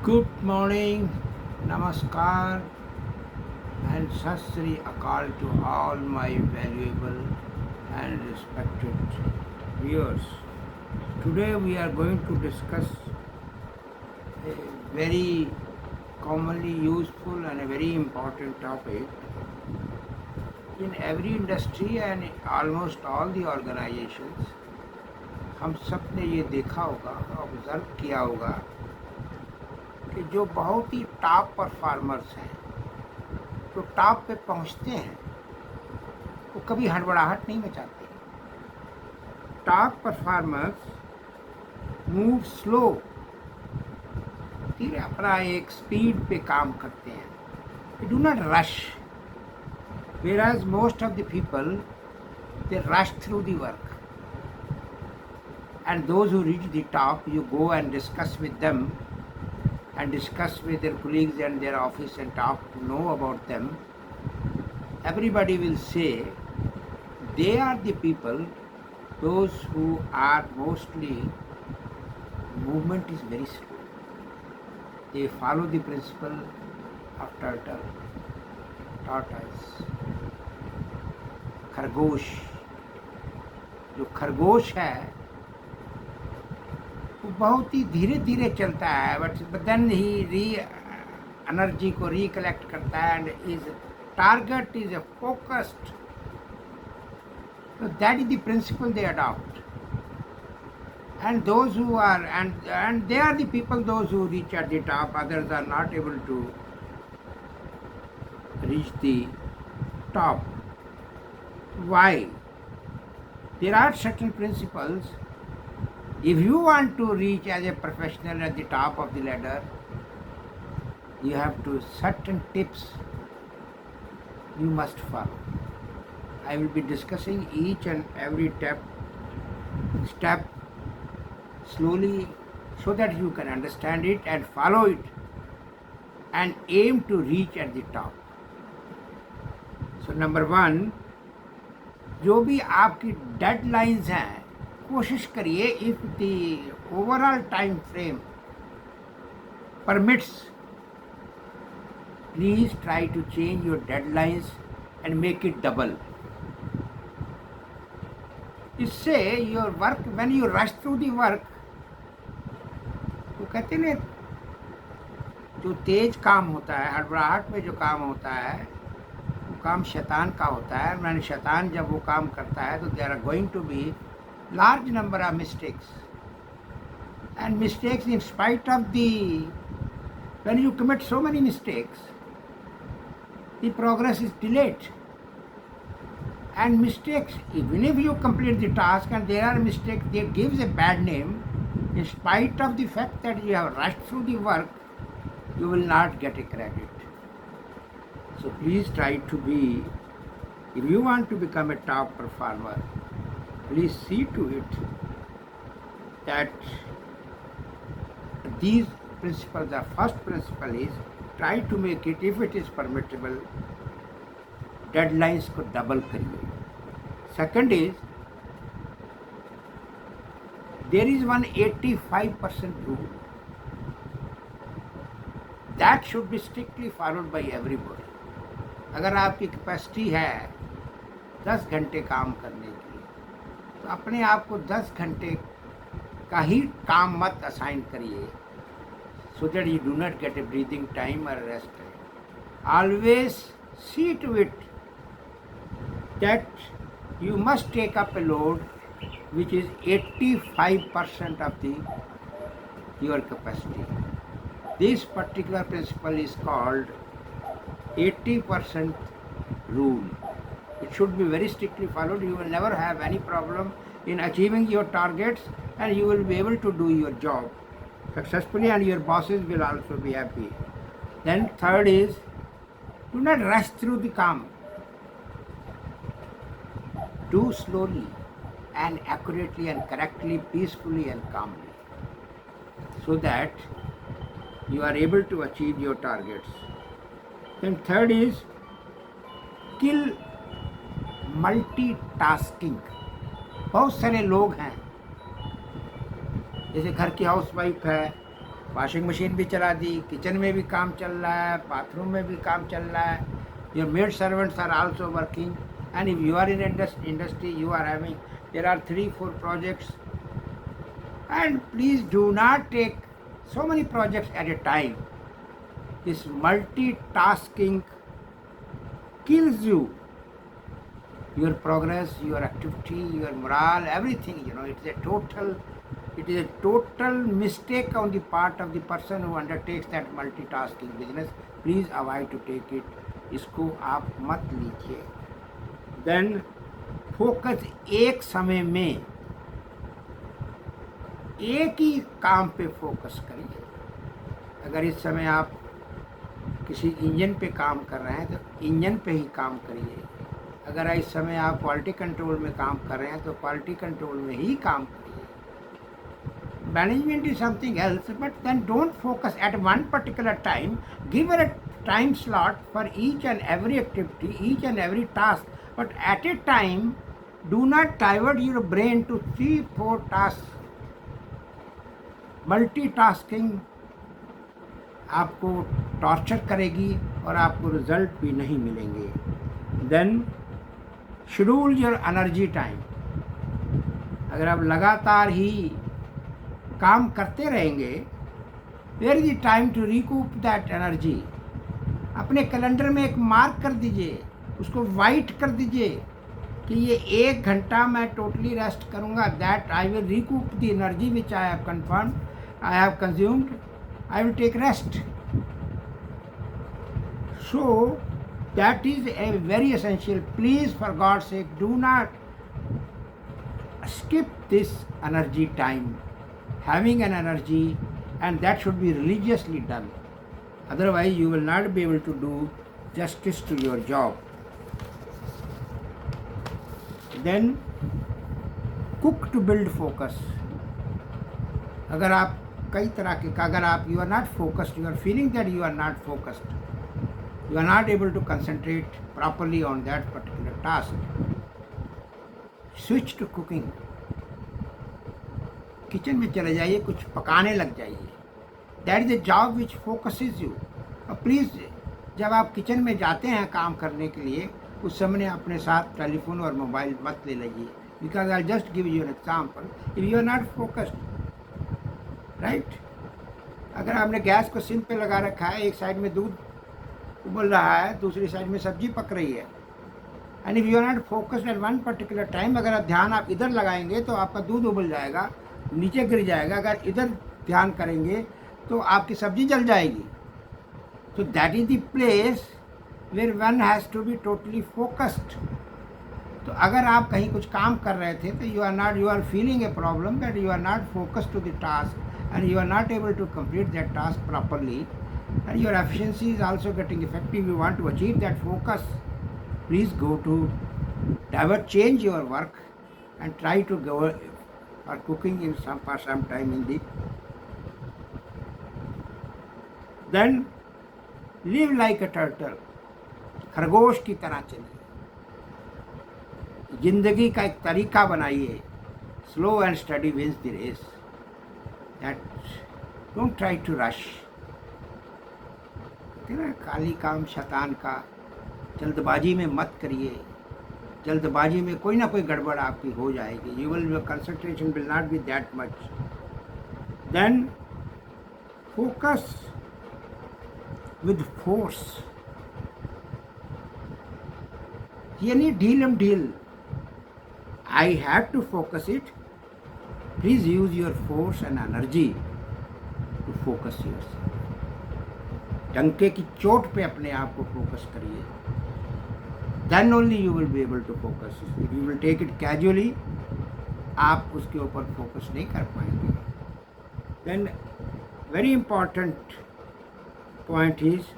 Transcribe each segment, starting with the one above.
Good morning, Namaskar, and Sat Sri Akal to all my valuable and respected viewers. Today we are going to discuss a very commonly useful and a very important topic. In every industry and almost all the organizations, हम सब ने ये देखा होगा, observe किया होगा कि जो बहुत ही टॉप परफॉर्मर्स हैं, जो टॉप पे पहुंचते हैं, वो कभी हड़बड़ाहट नहीं मचाते। टॉप परफॉर्मर्स मूव स्लो, धीरे अपना एक स्पीड पे काम करते हैं। They do not rush, whereas most of the people they rush through the work. And those who reach the top, you go and discuss with them and discuss with their colleagues and their office and talk to know about them. Everybody will say they are the people, those who are mostly, movement is very slow. They follow the principle of turtle, tortoise, खरगोश। जो खरगोश है वो बहुत ही धीरे धीरे चलता है, बट देन ही एनर्जी को रिकलेक्ट करता है and is target is a focused. So that is the principle they adopt. And those who are and they are the people, those who reach at the top, others are not able to reach the top. Why? There are certain principles. If you want to reach as a professional at the top of the ladder, you have to certain tips you must follow. I will be discussing each and every step slowly so that you can understand it and follow it and aim to reach at the top. So number 1, जो भी आपकी deadlines हैं, कोशिश करिए if the overall time frame permits, please try to change your deadlines and make it double. इससे your work when you rush through the work, तो कहते हैं जो तेज काम होता है, हड़बड़ाहट में जो काम होता है, वो काम शैतान का होता है. मैंने शैतान जब वो काम करता है तो there are going to be large number of mistakes, and mistakes in spite of when you commit so many mistakes, the progress is delayed. And mistakes, even if you complete the task and there are mistakes, that gives a bad name. In spite of the fact that you have rushed through the work, you will not get a credit. So please try to be, if you want to become a top performer, please see to it that these principles, the first principle is try to make it, if it is permissible, deadlines को double करिए. Second is, there is one 85% rule that should be strictly followed by everybody. अगर आपकी capacity है 10 घंटे काम करने की, तो अपने आप को 10 घंटे का ही काम मत असाइन करिए, so that you do not get a breathing time और rest time. Always see to it that you must take up a load which is 85% of your capacity. This particular principle is called 80% rule. It should be very strictly followed. You will never have any problem in achieving your targets, and you will be able to do your job successfully, and your bosses will also be happy. Then third is, do not rush through the काम. Do slowly and accurately and correctly, peacefully and calmly, so that you are able to achieve your targets. Then third is, kill multitasking. बहुत सारे लोग हैं, जैसे घर की housewife है, washing machine भी चला दी, किचन में भी काम चल रहा है, बाथरूम में भी काम चल रहा है, your maid servants are also working, and if you are in industry you are having there are 3-4 projects, and please do not take so many projects at a time. This multitasking kills you, your progress, your activity, your morale, everything. It is a total mistake on the part of the person who undertakes that multitasking business. Please avoid to take it. इसको आप मत लीजिए. Then focus एक समय में एक ही काम पे फोकस करिए. अगर इस समय आप किसी इंजन पे काम कर रहे हैं तो इंजन पे ही काम करिए. अगर इस समय आप क्वालिटी कंट्रोल में काम कर रहे हैं तो क्वालिटी कंट्रोल में ही काम करिए. Management is something else, but then don't focus at one particular time. Give a time slot for each and every activity, each and every task, but at a time do not divert your brain to 3-4 task. Multitasking आपको torture करेगी और आपको result भी नहीं मिलेंगे. Then schedule your energy time. अगर आप लगातार ही काम करते रहेंगे, where is the time to recoup that energy. अपने कैलेंडर में एक मार्क कर दीजिए, उसको वाइट कर दीजिए कि ये 1 घंटा मैं टोटली रेस्ट करूँगा. That I will recoup the energy which I have confirm, I have consumed, I will take rest. So that is a very essential. Please, for God's sake, do not skip this energy time. Having an energy, and that should be religiously done. Otherwise, you will not be able to do justice to your job. Then, cook to build focus. अगर आप कई तरह के, अगर आप you are not focused, you are feeling that you are not focused, you are not able to concentrate properly on that particular task, switch to cooking. Kitchen में चले जाइए, कुछ पकाने लग जाइए. That is a job which focuses you. और please जब आप किचन में जाते हैं काम करने के लिए, उस समय अपने साथ टेलीफोन और मोबाइल मत ले लीजिए. Because I just give you an example. If you are not focused, right, अगर आपने गैस को सिम पे लगा रखा है, एक साइड में दूध उबल रहा है, दूसरी साइड में सब्जी पक रही है, and if you are not focused at one particular time, अगर आप ध्यान आप इधर लगाएंगे तो आपका दूध उबल जाएगा, नीचे गिर जाएगा. अगर इधर ध्यान करेंगे तो आपकी सब्जी जल जाएगी. तो that is the place where one has to be totally focused. तो अगर आप कहीं कुछ काम कर रहे थे तो you are feeling a problem that you are not focused to the task, and you are not able to complete that task properly, and your efficiency is also getting effective. You want to achieve that focus, please go to change your work and try to go for cooking for some time in the. Then live like a turtle. खरगोश की तरह चलिए. जिंदगी का एक तरीका बनाइए. Slow and steady wins the race. That don't try to rush. खाली काम शैतान का. जल्दबाजी में मत करिए. जल्दबाजी में कोई ना कोई गड़बड़ आपकी हो जाएगी. Your concentration will not be that much. Then focus with force. ये नहीं ढीलम ढील. I have to focus it. Please use your force and energy to focus yourself. डंके की चोट पे अपने आप को फोकस करिए. Then only you will be able to focus. If you will take it casually, आप उसके ऊपर फोकस नहीं कर पाएंगे. Then very important point is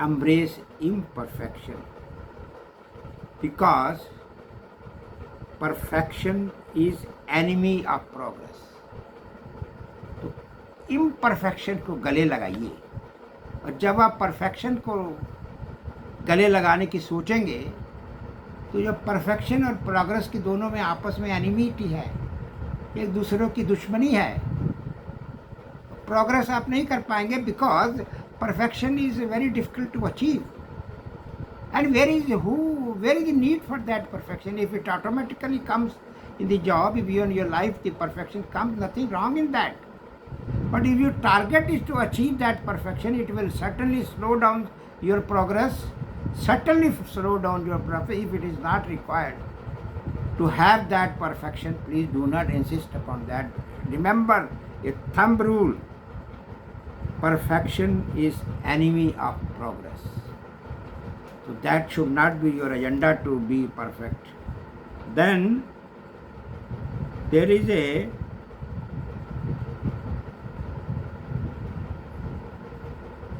embrace imperfection, because perfection is enemy of progress. तो इम्परफेक्शन को गले लगाइए. और जब आप परफेक्शन को गले लगाने की सोचेंगे तो जब परफेक्शन और प्रोग्रेस की दोनों में आपस में एनिमिटी है, एक दूसरों की दुश्मनी है, प्रोग्रेस आप नहीं कर पाएंगे, because perfection is very difficult to achieve. And where is the need for that perfection? If it automatically comes in the job, if you in your life the perfection comes, nothing wrong in that. But if your target is to achieve that perfection, it will certainly slow down your progress. Certainly slow down your progress. If it is not required to have that perfection, please do not insist upon that. Remember a thumb rule: perfection is enemy of progress. So that should not be your agenda to be perfect. Then there is a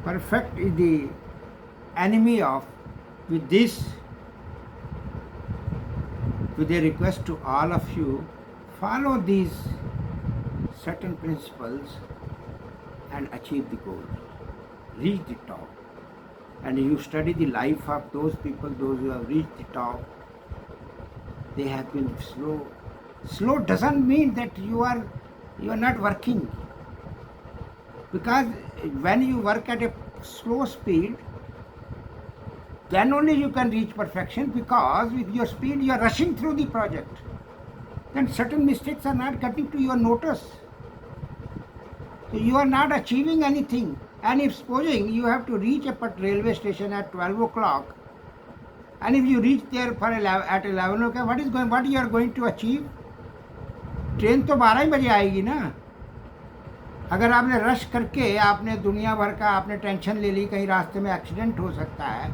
perfect is the enemy of. With this, with a request to all of you, follow these certain principles and achieve the goal, reach the top. And you study the life of those people, those who have reached the top. They have been slow. Slow doesn't mean that you are not working, because when you work at a slow speed, then only you can reach perfection, because with your speed you are rushing through the project, then certain mistakes are not getting to your notice. So you are not achieving anything. And if supposing you have to reach a railway station at 12 o'clock, and if you reach there at 11 o'clock, what you are going to achieve? Train तो 12 ही बजे आएगी ना. अगर आपने rush करके आपने दुनिया भर का आपने टेंशन ले ली, कहीं रास्ते में एक्सीडेंट हो सकता है.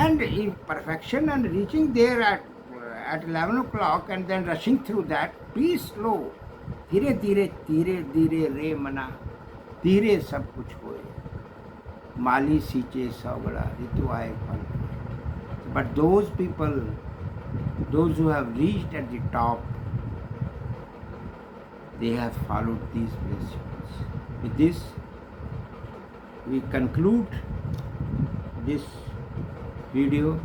And in perfection and reaching there at 11 o'clock and then rushing through that, be slow. धीरे धीरे धीरे धीरे रे मना, धीरे सब कुछ होए. माली सींचे सौगड़ा, ऋतु आए फल. But those people, those who have reached at the top, they have followed these principles. With this, we conclude this video.